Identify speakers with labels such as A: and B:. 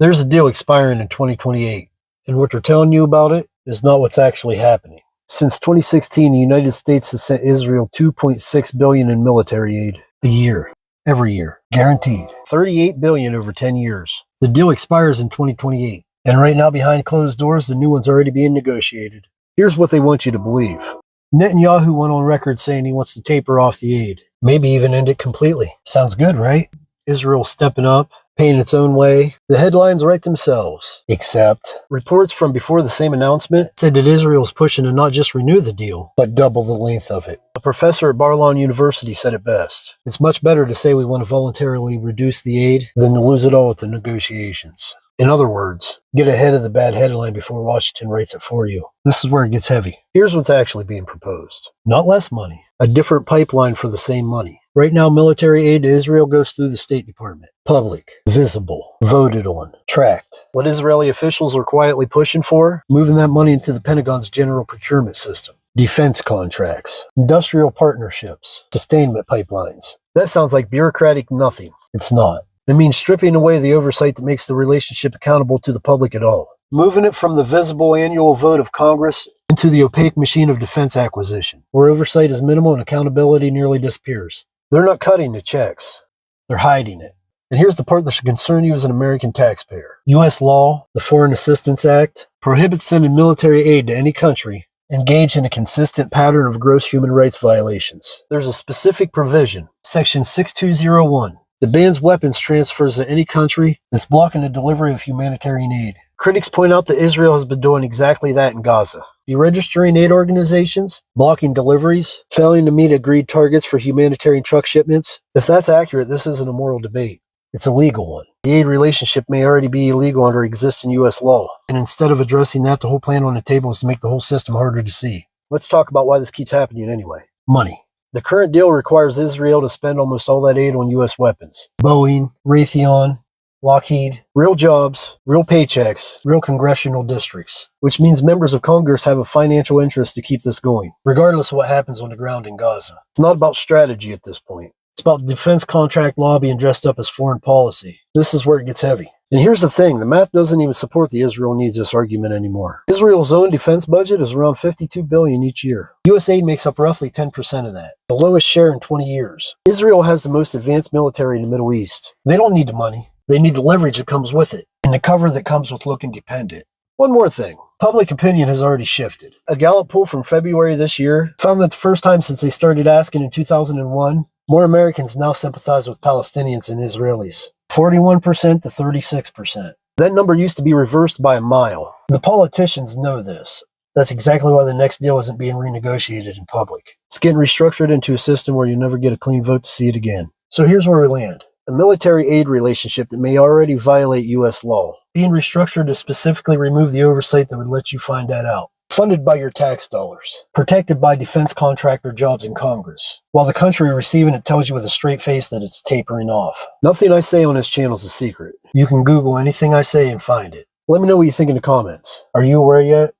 A: There's a deal expiring in 2028, and what they're telling you about it is not what's actually happening. Since 2016, the United States has sent Israel $2.6 billion in military aid a year, every year, guaranteed. $38 billion over 10 years. The deal expires in 2028, and right now behind closed doors, the new one's already being negotiated. Here's what they want you to believe. Netanyahu went on record saying he wants to taper off the aid, maybe even end it completely. Sounds good, right? Israel stepping up, paying its own way. The headlines write themselves. Except, reports from before the same announcement said that Israel's pushing to not just renew the deal, but double the length of it. A professor at Bar-Ilan University said it best. It's much better to say we want to voluntarily reduce the aid than to lose it all at the negotiations. In other words, get ahead of the bad headline before Washington writes it for you. This is where it gets heavy. Here's what's actually being proposed. Not less money, a different pipeline for the same money. Right now, military aid to Israel goes through the State Department. Public, visible, voted on, tracked. What Israeli officials are quietly pushing for? Moving that money into the Pentagon's general procurement system. Defense contracts, industrial partnerships, sustainment pipelines. That sounds like bureaucratic nothing. It's not. It means stripping away the oversight that makes the relationship accountable to the public at all. Moving it from the visible annual vote of Congress into the opaque machine of defense acquisition, where oversight is minimal and accountability nearly disappears. They're not cutting the checks. They're hiding it. And here's the part that should concern you as an American taxpayer. U.S. law, the Foreign Assistance Act, prohibits sending military aid to any country engaged in a consistent pattern of gross human rights violations. There's a specific provision, Section 6201, that bans weapons transfers to any country that's blocking the delivery of humanitarian aid. Critics point out that Israel has been doing exactly that in Gaza. Deregistering aid organizations, blocking deliveries, failing to meet agreed targets for humanitarian truck shipments. If that's accurate, this isn't a moral debate. It's a legal one. The aid relationship may already be illegal under existing U.S. law. And instead of addressing that, the whole plan on the table is to make the whole system harder to see. Let's talk about why this keeps happening anyway. Money. The current deal requires Israel to spend almost all that aid on U.S. weapons. Boeing, Raytheon, Lockheed, real jobs, real paychecks, real congressional districts, which means members of Congress have a financial interest to keep this going, regardless of what happens on the ground in Gaza. It's not about strategy at this point. It's about defense contract lobbying dressed up as foreign policy. This is where it gets heavy. And here's the thing, the math doesn't even support the Israel needs this argument anymore. Israel's own defense budget is around $52 billion each year. US aid makes up roughly 10% of that, the lowest share in 20 years. Israel has the most advanced military in the Middle East. They don't need the money. They need the leverage that comes with it, and the cover that comes with looking dependent. One more thing. Public opinion has already shifted. A Gallup poll from February this year found that the first time since they started asking in 2001, more Americans now sympathize with Palestinians than Israelis. 41% to 36%. That number used to be reversed by a mile. The politicians know this. That's exactly why the next deal isn't being renegotiated in public. It's getting restructured into a system where you never get a clean vote to see it again. So here's where we land. A military aid relationship that may already violate U.S. law, being restructured to specifically remove the oversight that would let you find that out. Funded by your tax dollars, protected by defense contractor jobs in Congress, while the country receiving it tells you with a straight face that it's tapering off. Nothing I say on this channel is a secret. You can Google anything I say and find it. Let me know what you think in the comments. Are you aware yet?